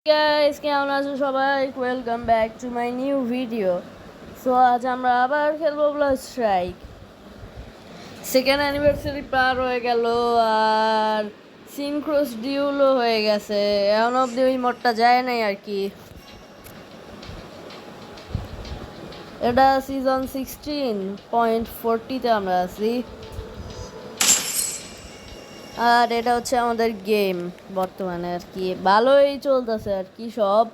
Guys, কেমন আছো সবাই? Welcome back to my new video. So আজ আমরা আবার খেলবো ব্লাড স্ট্রাইক। সেকেন্ড অ্যানিভার্সারি পার হয়ে গেল আর সিনক্রোস ডিউলও হয়ে গেছে। এখন অব্দি ওই মোডটা যায় নাই আর কি। এটা সিজন 16.40-তে আমরা আছি। আর এটা হচ্ছে আমাদের গেম বর্তমানে আর কি। ভালোই চলতেছে আর কি সব।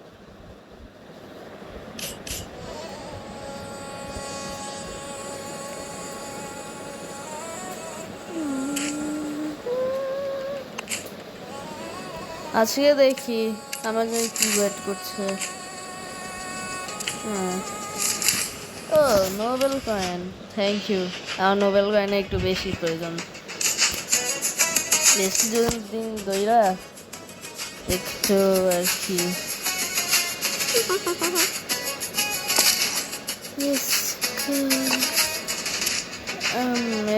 আজকে দেখি আমাকে কি ওয়েট করছে। ও নোবেল কয়েন, থ্যাংক ইউ। আমার নোবেল কয়েনে একটু বেশি প্রয়োজন। বেশি দিন ধইরা একটু আর কি।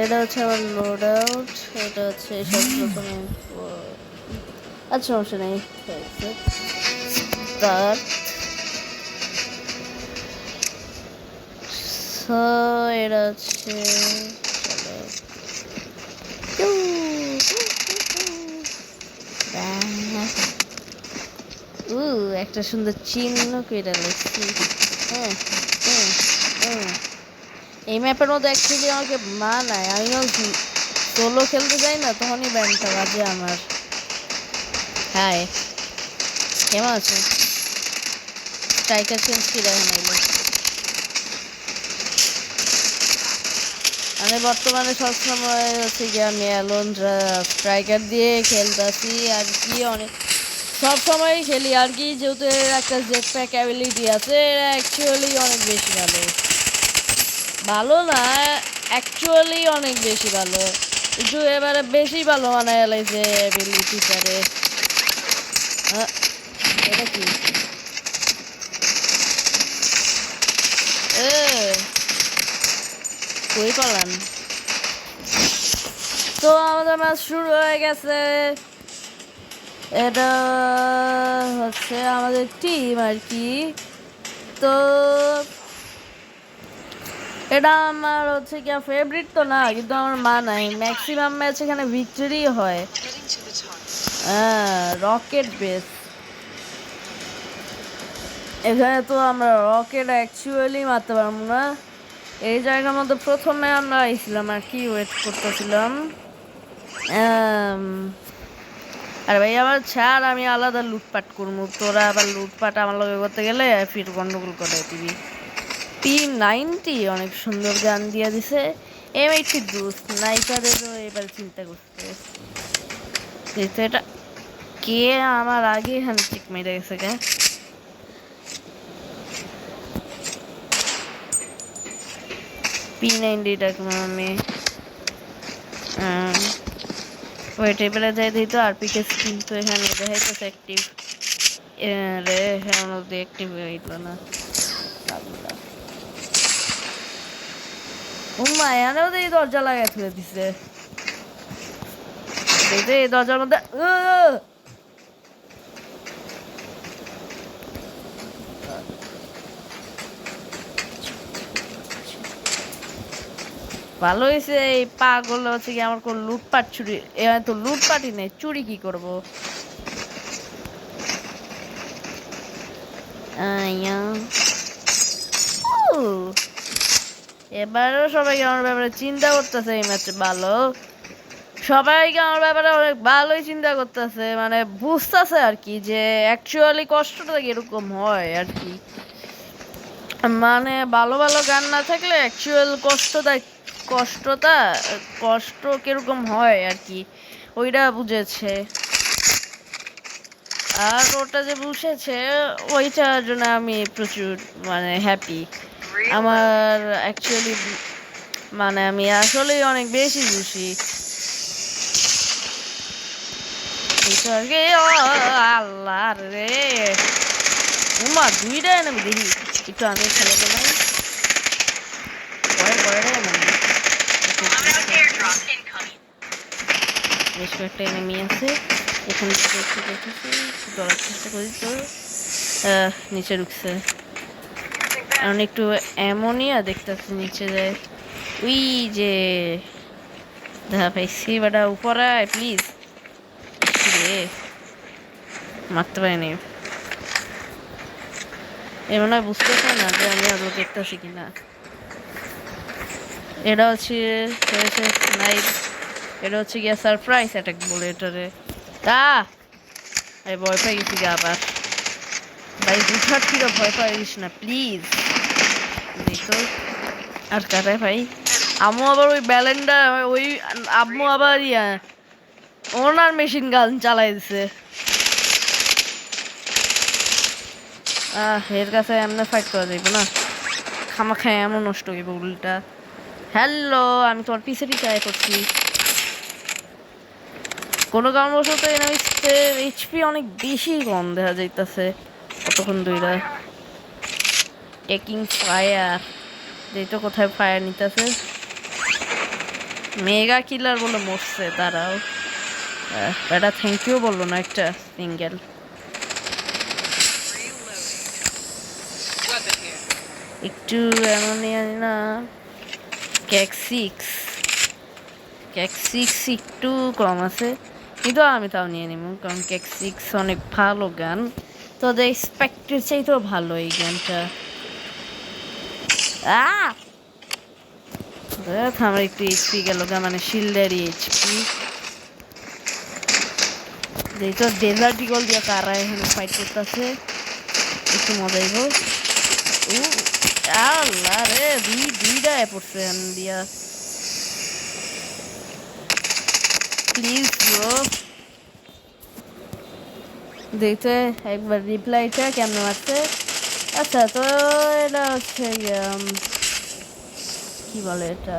এটা হচ্ছে আমার লোড আউট। এটা হচ্ছে সব রকমের। আচ্ছা সমস্যা নেই। স্টার্ট। সো এটা হচ্ছে একটা সুন্দর চিহ্ন কেটে লাগছি। এই ম্যাপের মধ্যে অ্যাকচুয়ালি আমাকে মানায়। আমি সোলো খেলতে যাই না, তখনই ব্যান্ডটা বাজে আমার। হাই, কেমন আছো? স্ট্রাইকার চেঞ্জ কি দেখেন এগুলো? আমি বর্তমানে সবসময় হচ্ছে কি আমি অ্যালোনরা স্ট্রাইকার দিয়ে খেলতেছি আর কি। অনেক সবসময়ই খেলি আর কি, যেহেতু একটা জেট প্যাক অ্যাবিলিটি আছে। এরা অ্যাকচুয়ালি অনেক বেশি ভালো। ভালো না, অ্যাকচুয়ালি অনেক বেশি ভালো। একটু এবারে বেশি ভালো মানায় এলাইছে অ্যাবিলিটিটারে। এটা কি? কই পালান? তো আমাদের ম্যাচ শুরু হয়ে গেছে। এটা হচ্ছে আমাদের টিম আর কি। তো এটা আমার হচ্ছে কি ফেভারিট তো না, কিন্তু আমার মানায়। ম্যাক্সিমাম ম্যাচ এখানে ভিক্টরি হয়। Rocket base. এখানে তো আমরা রকেট অ্যাকচুয়ালি মারতে পারবো না। এই জায়গার মধ্যে প্রথমে আমরা আইছিলাম আর কি, ওয়েট করতেছিলাম। আর ভাই আবার ছাড়, আমি আলাদা লুটপাট করবো। তোরা আবার লুটপাট আমার লগে করতে গেলে ফির গন্ডগোল করে দিবি। P90 অনেক সুন্দর গান দিয়ে দিছে। M82 স্নাইপারেরও এবার চিন্তা করতে। যেহেতু এটা কে আমার আগে হ্যান্ডশেক মেরে গেছে কে? P90টাকে আমি ওই টেবিলে যাই দিই তো। আর পিকে স্ক্রিন তো এখানে দেখাইতেছে অ্যাক্টিভ। রে হ্যাঁ মধ্যে অ্যাক্টিভ হইল না। উম্মা এখানেও তো এই দরজা লাগাই থুয়ে দিছে। এই দরজার মধ্যে ভালো হয়েছে। এই পাগল হচ্ছে কি আমার কোন লুটপাট চুরি, এখানে তো লুটপাটই নেই, চুরি কি করবো? এবারও সবাইকে আমার ব্যাপারে চিন্তা করতেছে এই ম্যাচে। ভালো, সবাইকে আমার ব্যাপারে অনেক ভালোই চিন্তা করতেছে, মানে বুঝতেছে আর কি যে অ্যাকচুয়ালি কষ্টটা কিরকম হয় আর কি। মানে ভালো ভালো গান না থাকলে অ্যাকচুয়াল কষ্ট কিরকম হয় আর কি, ওইটা বুঝেছে। আর ওটা যে বুঝেছে ওইটার জন্য আমি প্রচুর মানে হ্যাপি। আমার অ্যাকচুয়ালি মানে আমি আসলেই অনেক বেশি খুশি। আল্লাহ রে, উমা দুইটা আমি দেখি একটু। আমি খেলে গেলাম বেশ কয়েকটা এনিমি আছে। এখান থেকে একটু দেখেছি, ধরার চেষ্টা করি তো নিচে ঢুকছে। এখন একটু অ্যামোনিয়া দেখতেছি নিচে যায়। উই যে দেখা পাইছি বেটা, উপরে আয় প্লিজ। রে মারতে পারিনি, এ মনে হয় বুঝতেছে না যে আমি আরো দেখতেছি কিনা। এটা হচ্ছে স্নাইপ, এটা হচ্ছে গিয়া সারপ্রাইজ অ্যাটাক বলে এটারে। আরে ভয় পেয়ে গেছি গা আবার। ভাই হুটহাট থেকে ভয় পাইস না প্লিজ। দেখো আর কারে ভাই, আম্মু আবার ওই ব্যালেন্ডা, ওই আম্মু আবার ওনার মেশিন গান চালাই দিছে। এর কাছে এমনি ফাইট করা যাইবে না, খামাখায় এমন নষ্ট হইব উল্টা। হ্যালো, আমি তোমার পিছে পিছে আয় করছি। কোনো কারণবশত এনিমিসের এইচপি অনেক বেশি কম দেখা যাইতেছে কতক্ষণ ধইরা। টেকিং ফায়ার, যেটা কোথায় ফায়ার নিতেছে। মেগা কিলার বলে মরছে তারাও। এটা থ্যাংক ইউ বললো না একটা সিঙ্গেল। একটু এমনই না, ক্যাক সিক্স একটু কম আছে, কিন্তু আমি তাও নিয়ে নিব কারণ ক্যাক সিক্স অনেক ভালো গান। তো এক্সপেক্টের চাইতেও ভালো এই গানটা। আমার একটু এইচপি গেল গা, মানে শিল্ডেরই এইচপি। যেহেতু ডেজার্ট ইগল দিয়ে কারা এখানে ফাইট করতেছে, একটু মজা আইব। আল্লাহ রে, দুইটা পড়ছে দিয়া। প্লিজ ব্রো দেখতে একবার রিপ্লাইটা কেমন আছে। আচ্ছা তো এটা হচ্ছে কি বলে এটা,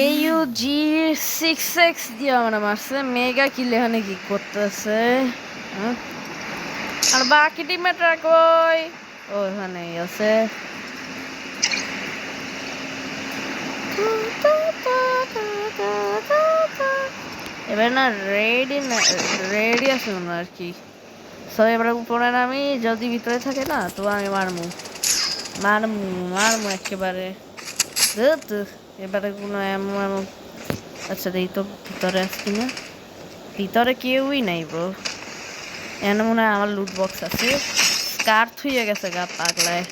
AUG6X দিয়ে আমরা মারছে। মেগা কিল এখানে কি করতেছে, আর বাকি টিমমেটরা কই? ওখানে আছে। এবার না রেডি আছে মনে আর কি। সো এবার উপরে নামি, যদি ভিতরে থাকে না তো আমি মারমু একেবারে। এবারে কোনো এমন, আচ্ছা এই তো ভিতরে আসছি না, ভিতরে কেউই নাই ব্রো। এখানে মনে হয় আমার লুট বক্স আছে। স্কার থুয়ে গেছে গা পাগলায়,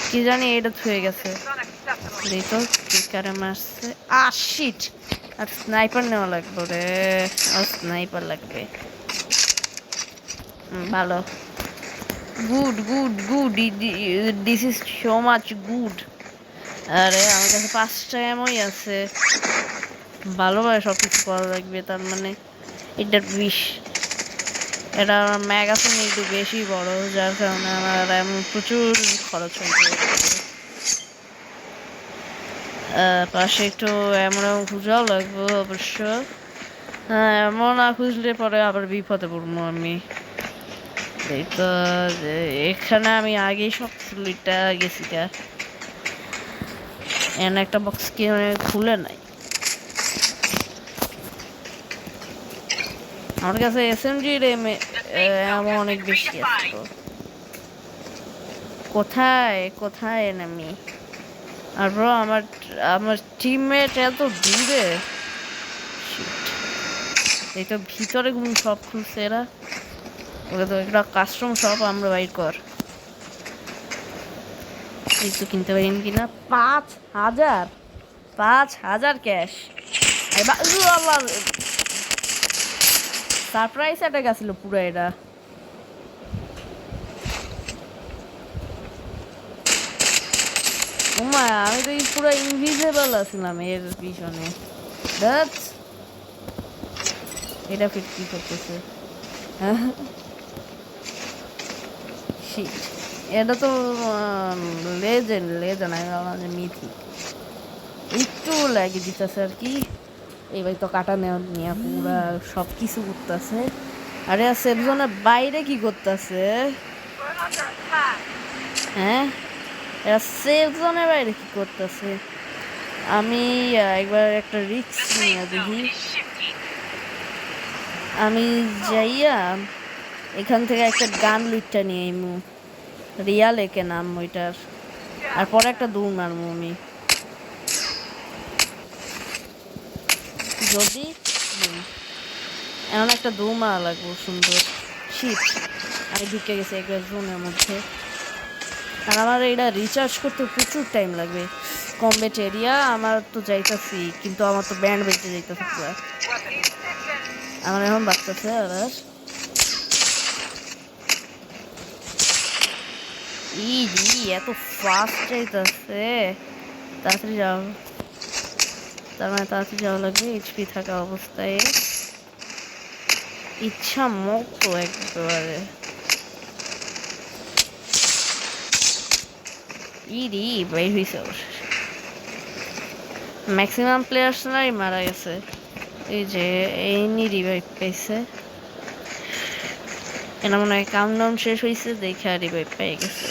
কি জানি এটা থুয়ে গেছে। এই তো স্পিকারে মারছে। শিট, আর স্নাইপার নেওয়া লাগবে রে, আর স্নাইপার লাগবে। ভালো, good good good, this is so much good. আরে আমার কাছে 5টা এমনই আছে, ভালোভাবে সব কিছু করা লাগবে। তার মানে এটা এটা আমার ম্যাগাজিন একটু বেশি বড়, যার কারণে আমার এমন প্রচুর খরচ হয়ে যায়। পাশে একটু এমন খুঁজাও লাগবে অবশ্য। এমন না খুঁজলে পরে আবার বিপদে পড়বো আমি। এই তো এখানে আমি আগেই সব লুইটা গেছি গা, এখানে একটা বক্স কি খুলে নাই। আমার কাছে SMG-র এমন অনেক বেশি আছে। কোথায় এনিমি? আর ব্রো আমার টিমমেট এত দূরে। এই তো ভিতরে সব খুলছে এরা। ওকে তো একটা কাস্টম শপ আমরা বাইর কর। এই তো কিনতে পারিনি কিনা। 5,000 ক্যাশ। সারপ্রাইজ অ্যাটাক আসছিল পুরো এটা। ওমা, আমি তো পুরো ইনভিজিবল আছিলাম এর পিছনে। এটা ফিট কি করতেছে? এটা তো লেজেন্ড আমি ভাবলাম যে মিথি, একটু লাগিয়ে দিতেছে আর কি। এবার তো কাটা নিয়ে পুরা সব কিছু করতেছে। আরে সেফ জোনের বাইরে কি করতেছে? হ্যাঁ, এরা সেফ জোনের বাইরে কি করতেছে? আমি একবার একটা রিস্ক নিয়ে দেখি। আমি যাইয়া এখান থেকে একটা গান লুটটা নিয়ে আইমু, রিয়াল একে নাম ওইটার, আর পরে একটা দৌড় মারমু আমি যদি এমন একটা দৌড় মারা লাগবো সুন্দর। শীত আমি ঢুকে গেছি একবার জোনের মধ্যে, আর আমার এটা রিচার্জ করতে প্রচুর টাইম লাগবে। কমবেট এরিয়া আমার তো যাইতাছি, কিন্তু আমার তো ব্যান্ড বেঁচে যাইতেছে পুরো। আমার এখন বাচ্চাছে আবার এত ফাস্ট যাইতেছে। তাড়াতাড়ি যাও, তার মানে তাড়াতাড়ি যাওয়া লাগবে এইচপি থাকা অবস্থায়, ইচ্ছা মতো একেবারে। বের হয়েছে ম্যাক্সিমাম প্লেয়ার্সরাই মারা গেছে। এই যে এই রিভাইভ পেয়েছে, এটা মনে হয় কাউন্টডাউন শেষ হয়েছে দেখে রিভাইভ পেয়ে গেছে।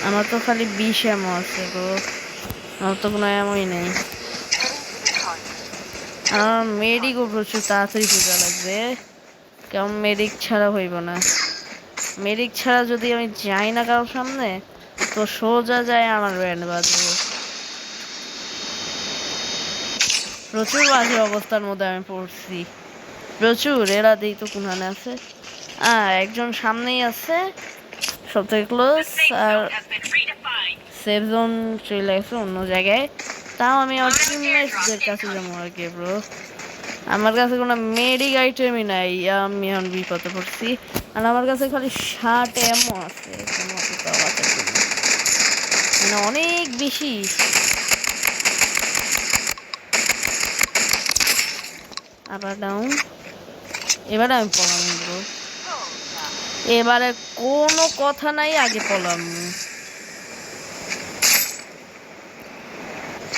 আমার তো খালি 20 এমও আছে গো, আমার তো কোনো এমই নেই। আমার মেডিকও প্রচুর তাড়াতাড়ি পূজা লাগবে, কারণ মেডিক ছাড়া হইব না। মেডিক ছাড়া যদি আমি যাই না কারোর সামনে, তো সোজা যায় আমার ব্যান্ড বাজবো। প্রচুর বাজে অবস্থার মধ্যে আমি পড়ছি, প্রচুর। এরা দিই তো কোনখানে আছে, একজন সামনেই আছে সব থেকে ক্লোজ, আর সেফ জোন চলে গেছে অন্য জায়গায়। তাও আমি আমার টিমমেটসদের কাছে যাবো আর কি ব্রো, আমার কাছে কোনো মেডিক আইটেমই নাই, আমি এখন বিপদে পড়ছি। আর আমার কাছে খালি 60 এমও আছে, মানে অনেক বেশি। আবার ডাউন, এবারে আমি পলাম ব্রো, এবারে কোনো কথা নাই, আগে পলাম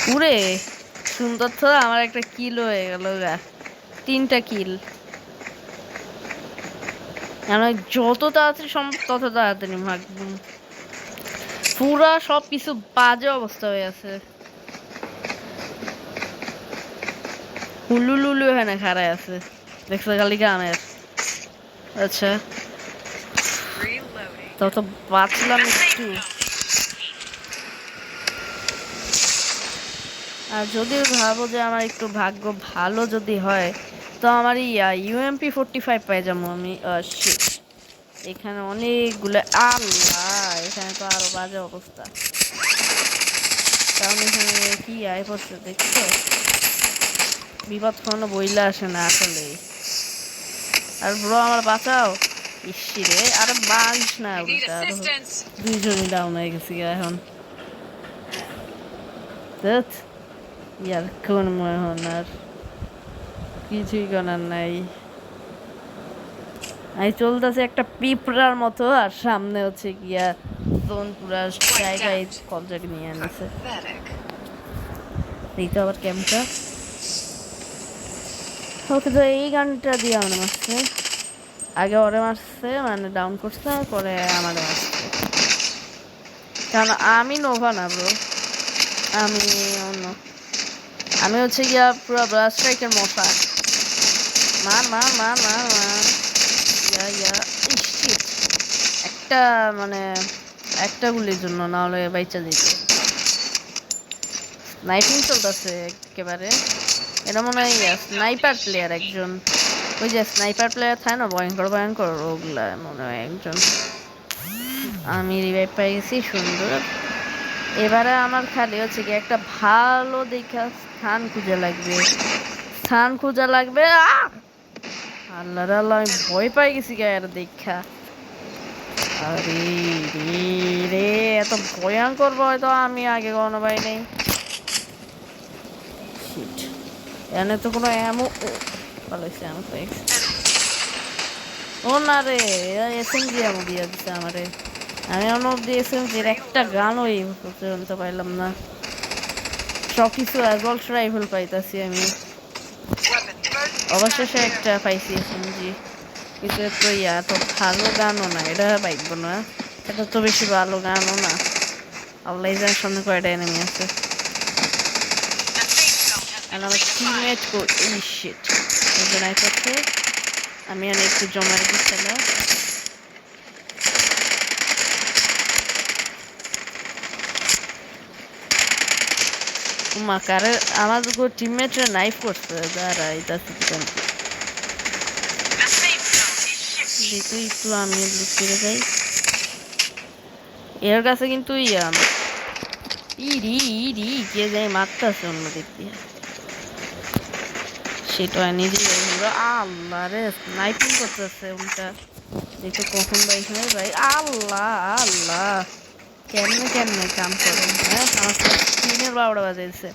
পুরে। সুন্দর তো আমার একটা কিল হয়ে গেল গা, 3টা কিল। আমি যত তাড়াতাড়ি সম্ভব তত তাড়াতাড়ি ভাগবো, পুরা সব কিছু বাজে অবস্থা হয়ে আছে। হুলুলুলু এখানে খাড়ায় আছে, দেখছো খালি গানের। আচ্ছা তত বাঁচলাম একটু। আর যদি ভাবো যে আমার একটু ভাগ্য ভালো যদি হয়, তো আমার ইউএমপি 45 পাই যাবো আমি। এখানে অনেকগুলো, আল্লাহ এখানে তো আরো বাজে অবস্থা, কারণ এখানে কি আয় পড়ছে দেখছো, বিপদ কোনো বইলা আসে না আসলে। আর ব্রো আমার বাঁচাও, ইসিরে আরে বাঁচ না, দুইজনই ডাউন হয়ে গেছি এখন। ইয়ার কোন মহন আর কিছুই করার নাই, আমি চলতেছে একটা পিঁপড়ার মতো, আর সামনে হচ্ছে গিয়া জোন পুরা জায়গায় কবজা নিয়ে আনেছে। এই তো আবার ক্যাম্পটা, ওকে তো এই গানটা দিয়ে আমার মারছে, আগে ওরে মারছে মানে ডাউন করছে, পরে আমারে মারছে। কারণ আমি নোভা না ব্রো, আমি অন্য, আমি হচ্ছে গিয়া পুরো ব্লাস্ট স্ট্রাইকের মশা। মার মার মার মার মার, একটা মানে একটা গুলির জন্য, না হলে বাইচা দিত। স্নাইপিং চলতেছে একেবারে, এটা মনে হয় স্নাইপার প্লেয়ার একজন, ওই যে স্নাইপার প্লেয়ার থাকে না ভয়ঙ্কর ভয়ঙ্কর, ওগুলা মনে হয় একজন। আমি রিভাইভ পাই গেছি সুন্দর। এবারে আমার খালি হচ্ছে কি একটা ভালো দেখা স্থান খুঁজে লাগবে, স্থান খুঁজে লাগবে। আল্লাহ আল্লাহ, আমি ভয় পাই গেছি গায়ের দেখা। আরে রে এত ভয়ঙ্কর ভয় তো আমি আগে কোনো পাই নেই। এনে তো কোনো এমন ভালো হয়েছে, আমি পাইছি। ও না রে, এসএমজি এমন দিয়ে দিচ্ছে আমারে, আমি অন্য অব্দি এসএমজির একটা গানও এই পর্যন্ত পাইলাম না। সব কিছু অ্যাজল্ট রাইফেল পাইতাছি আমি, অবশেষে একটা পাইছি এসএমজি, কিন্তু তো এত ভালো গানও না, এটা পাইব না, এটা তো বেশি ভালো গানও না। আল্লাহ জানে সামনে কয়টা এনিমি আছে। আর আমার টিমমেট কো এই শিট একজন আইতাছে। আমি একটু জমাই দিচ্ছিলাম। মাকারে আমার টিমমেটরা নাইফ করছে দাঁড়া আইতাছে দেখো একটু আমি লুট করে যাই। এর কাছে কিন্তু ইরি ইরি কে যাই মারতেছে অন্য দিক দিয়ে সেটা নিজে আল্লাহ রে স্নাইপিং করতেছে উল্টা দেখো কখন ভাই এখানে ভাই আল্লাহ আল্লাহ কেমনে কেমনে কাম করে হ্যাঁ আমার স্ক্রিনের 12টা বাজাইছে।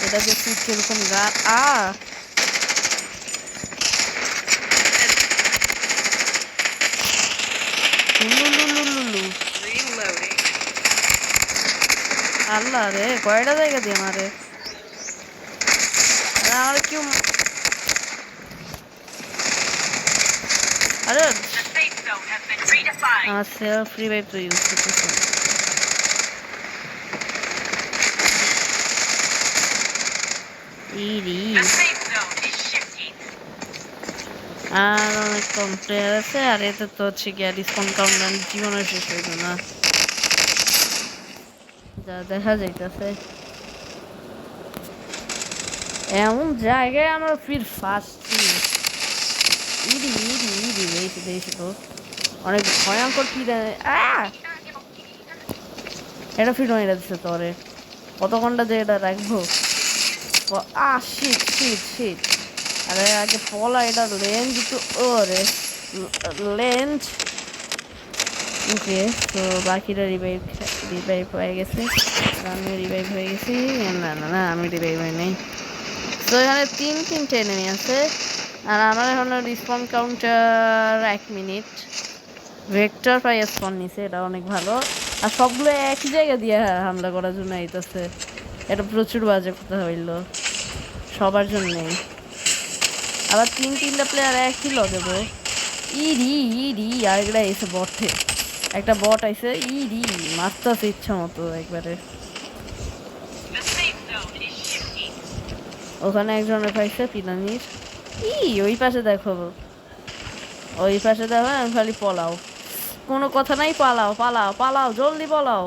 এটা যে ঠিক কিরকম গান আল্লাহ রে কয়টা জায়গা দিয়ে মারে আমার কেউ আরে আমার সেলফ রিভাইভ তো ইউজ করতেছে ইরি আর অনেক কম প্লেয়ার আছে আর এতে তো হচ্ছে গিয়ে ডিসকাউন্ট কাউন্ট জীবনে শেষ হইল না যা দেখা যাইতেছে এমন জায়গায় আমরা ফির ফার্স্ট ইরি ইরি ইরি বেশি বেশি তো অনেক ভয়ঙ্কর ফির এটা ফির মেরে দিচ্ছে তোরে কত ঘন্টা যে এটা রাখবো শিট শিট শিট আরে আগে পলা এটা লেন্স তো ওরে লেন্স ওকে তো বাকিরা রিভাইভ হয়ে গেছে আমি রিভাইভ হয়ে গেছি না না না আমি রিভাইভ হয়ে নেই। তো এখানে তিনটে এনিমি আছে আর আমার এখন রিসপন কাউন্টার 1 মিনিট ভেক্টর প্রায় স্পন নিছে এটা অনেক ভালো আর সবগুলো একই জায়গা দিয়ে হামলা করার জন্য আইতেছে এটা প্রচুর বাজে কথা হইল সবার জন্যই আবার তিনটা প্লেয়ার একই দেবো ইরি ইরি আরেকটা এসে বটে একটা বট আইছে ইরি মারতেছে ইচ্ছা মতো একবারে ওখানে একজনের পাইছে পিনানির ওই পাশে দেখো আমি খালি পলাও কোনো কথা নাই পালাও পালাও পালাও জলদি পালাও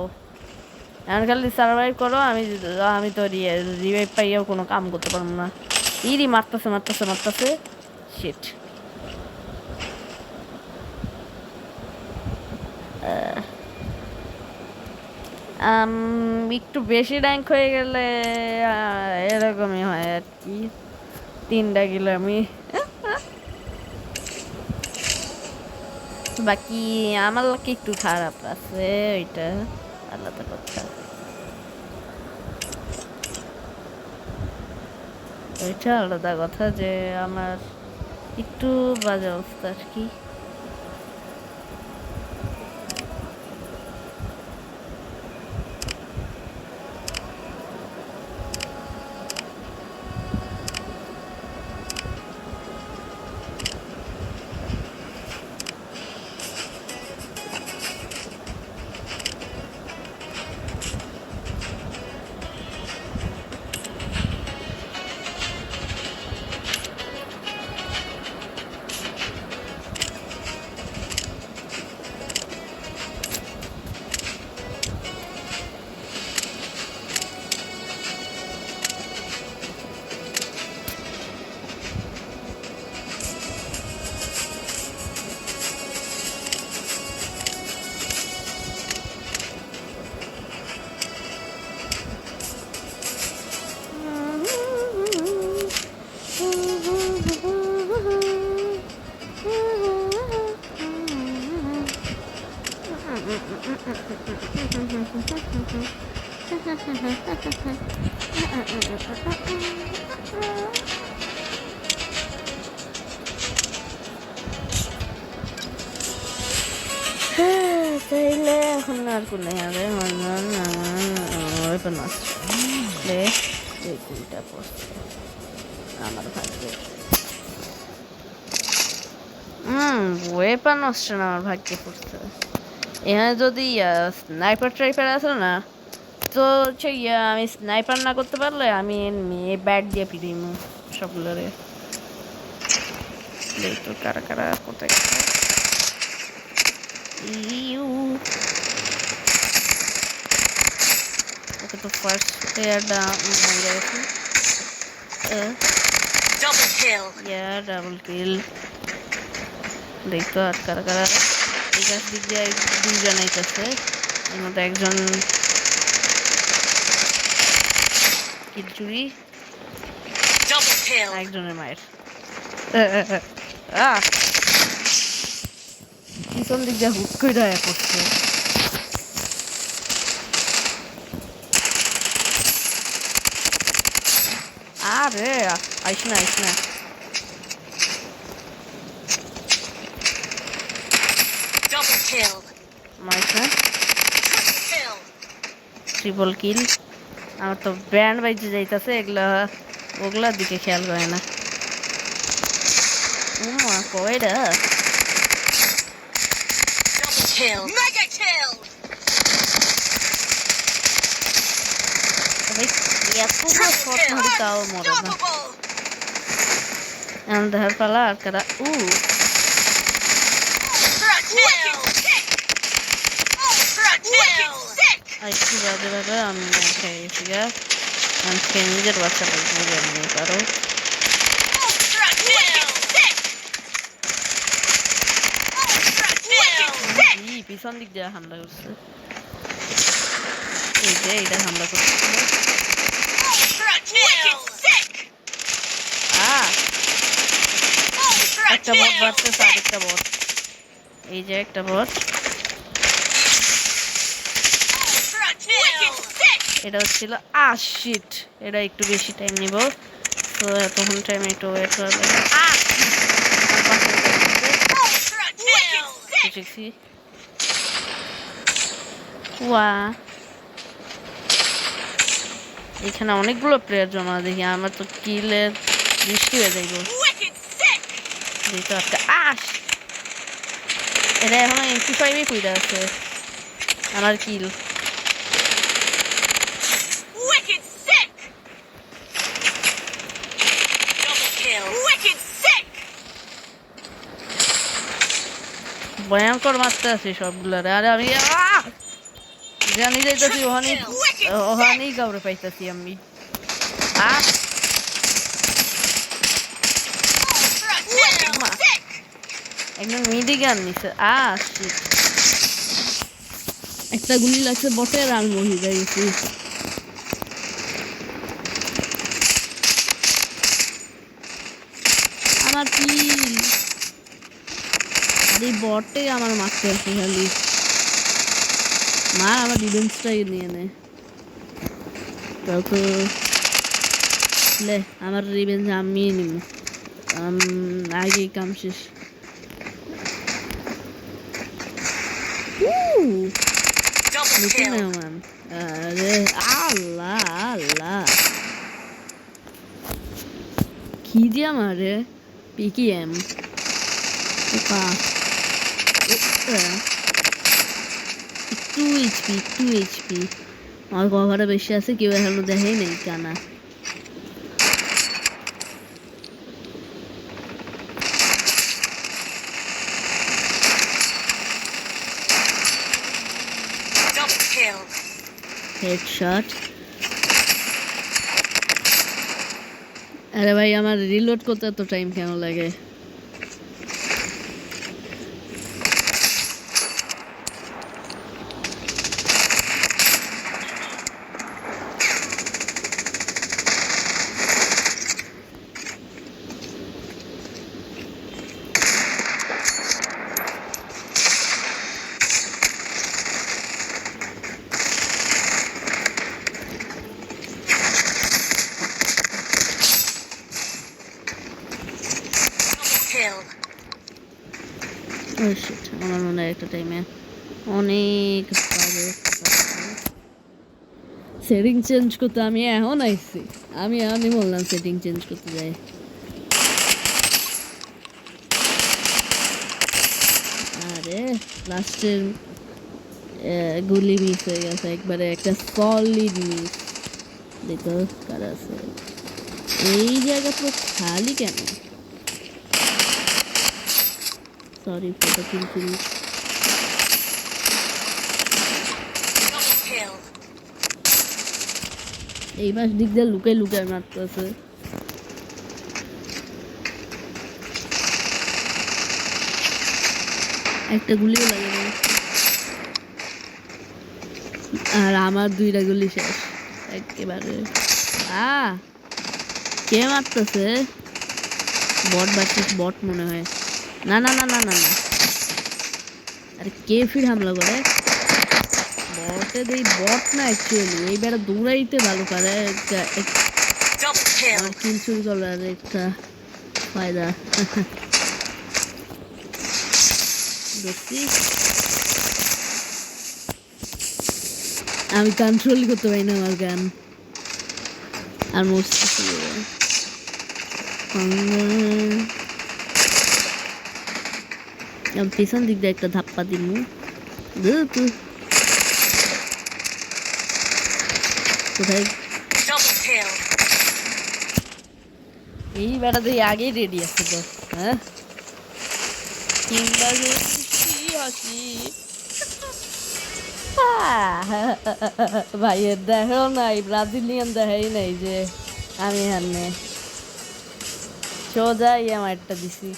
এখন খালি সার্ভাইভ করো আমি তো রিভাইভ পাইয়াও কোনো কাম করতে পারবো না ইরি মারতেছে মারতেছে মারতেছে শিট একটু বেশি র্যাঙ্ক হয়ে গেলে এরকমই হয় আর কি 3টা কিলো আমি বাকি আমার লাকি একটু খারাপ আছে ওইটা আলাদা কথা ওইটা আলাদা কথা যে আমার একটু বাজে অবস্থা আর কি তাইলে এখন আর কোনো ওয়েপন আসলে এই কোনটা পড়ছে আমার ভাগ্যে ওয়েপন আসছে না আমার ভাগ্যে পড়ছে এখানে যদি স্নাইপার ট্রাইপার আছে না, তো হচ্ছে আমি স্নাইপার না করতে পারলে আমি ব্যাট দিয়ে পিটিয়ে সবগুলোরে। তো কারা কারা কোথায় গেছে? ওকে তো ফার্স্ট প্লেয়ারটা মরে গেছে। ডাবল কিল। দেখতো আর কারা কারা এই কাছ দিক দিয়ে দুইজন আইতেছে, এর মধ্যে একজন কিল চুরি, একজনের মায়ের পিছন দিক দিয়ে হুট করে দেয়া করছে। আরে আইস না আইস না। মাইস না, ট্রিপল কিল। আমার তো ব্যান্ড বাইজে যাইতেছে, ওগুলার দিকে খেয়াল করে না। কয়টা তাও মরে না। দেখার পালা আর কারা একটু বাজে বাজে আমি খেয়ে গেছি গা, আমি খেয়ে নিজের বাচ্চা বলবো জানি কারো। পিছন দিক দিয়ে হামলা করছে, এই যে এইটা হামলা করছে। একটা বট বাড়তেছে, আরেকটা বট। এই যে একটা বট, এটা হচ্ছিল শিট। এটা একটু বেশি টাইম নিব, তো এতক্ষণ টাইম একটু ওয়েট করবে। এখানে অনেকগুলো প্লেয়ার জমা, দেখি আমার তো কিলের বৃষ্টি হয়ে যাইব। এটা এখন MP5 কইরা আছে আমার কিল। ভয়ঙ্কর মারতে আছি সবগুলারে। আরে আমি জানি যাইতেছি ওখানেই কাউরে পাইতেছি আমি। একজন মিডি গান নিছে। একটা গুলি লাগছে বটের, আর মহি যাইছি। আমার কিল, আর এই বটে আমার মারতে আছে খালি। মার আমার ডিফেন্সটাই নিয়ে নেয়, আমার রিভেঞ্জ আমি নিব। আগে কাম শেষ। আরে আল্লাহ আল্লাহ, কি দিয়া মারে? PKM 2 HP। আমার কভারে বেশি আছে, কেউ এখনো দেখেই নেই কানা। হেডশট। আরে ভাই আমার রিলোড করতে এত টাইম কেন লাগে? আমার মনে হয় একটা টাইমে অনেক সেটিং চেঞ্জ করতে আমি এখন আইছি। আমি বললাম সেটিং চেঞ্জ করতে যাই। আরে লাস্টের গুলি মিস হয়ে গেছে একবারে, একটা সলিড মিস। দেখো কারা আছে, এই জায়গা পুরো খালি কেন? সরি ফটো কিল। এই পাশ দিক দিয়ে লুকায় মারতেছে। একটা গুলিও লাগে না, আর আমার 2টা গুলি শেষ একেবারে। কে মারতেছে? বট বাচ্চিস, বট মনে হয়। না না না না না না, আরে কে ফির হামলা করে? বটে দেই, বট না অ্যাকচুয়ালি, এই বেড়া দৌড়াইতে ভালো পারে। কিল চুরি করার একটা ফায়দা। দেখছি আমি কন্ট্রোল করতে পারি না আমার গান, আর মরছি। পিছন দিক দিয়ে একটা ধাপ্পা দিমু। কোথায় এই বেটা তুই আগেই রেডি আছে তো? হ্যাঁ হাসি ভাইয়ের দেখো নাই, ব্রাজিলিয়ান দেখাই নাই যে আমি হান্নে সোজাই আমারটা দিছি।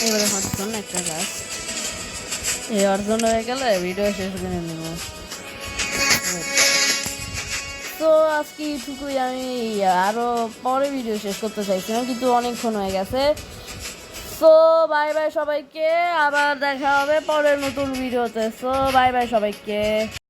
এবারে হটজন একটা কাজ, এই অর্জন হয়ে গেলে ভিডিও শেষ করে নেব। তো আজকে এইটুকুই, আমি আরও পরে ভিডিও শেষ করতে চাইছিলাম কিন্তু অনেকক্ষণ হয়ে গেছে। সো বাই বাই সবাইকে, আবার দেখা হবে পরের নতুন ভিডিওতে। সো বাই বাই সবাইকে।